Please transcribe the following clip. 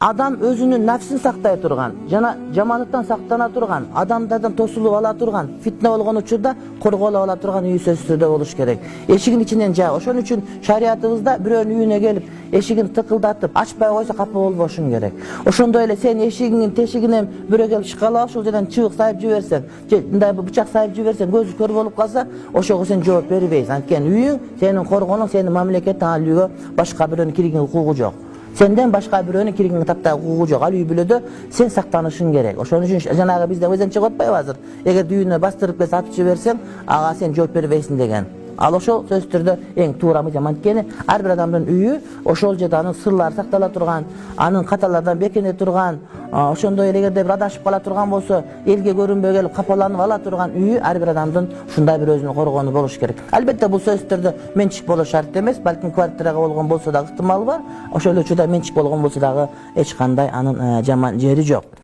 Adam özünün nefsini saktay turgan, jana jamanlıktan saktana turgan, adamlardan tosulup ala turgan, fitne olgan uçurda korgolu ala turgan üy söz türde oluş gerek. Eşigin içinden ja. Oşon üçün şariatımızda biröөнүн үйüne gelip eşigin tıkıldatıp açpay koysa kapı bolboşun gerek. Oşondo ele sen eşiginin teşiginen birö gelip şıkala ошол жерден чыбык сайып жиберсең, же мындай бычак сайып жиберсең, көзү көр болуп калса, ошого сен жооп бербейсиң. Анткени үйүң, сенин коргонуң, сенин мамлекеттин ал үйгө башка бирөөнүн кирген укугу жок. Senden başka biröөнүн кирген таптагы укугу жок. Ал үй бүлөдө sen сактанышың керек. Ошон үчүн жанагы бизде өзен чыгып атпайбы азыр? Эгер дүйүнө бастырып келсе атып жиберсең, ага сен жооп бербейсиң деген. Ал ошол сөз түрдө эң туурамы жаман. Анткени ар бир адамдын үйү ошол жерде анын сырлары сактала турган, анын каталардан бекене турган, ошондой эле эгерде бир адашып кала турган болсо, элге көрүнбөй келип капаланып ала турган үйү ар бир адамдын ушундай бир өзүнүн коргону болуш керек. Албетте бул сөз түрдө менчик болуш шарт эмес, балким квартирага болгон болсо да ыктымалы бар. Ошол учурда менчик болгон болсо дагы эч кандай анын жаман жери жок.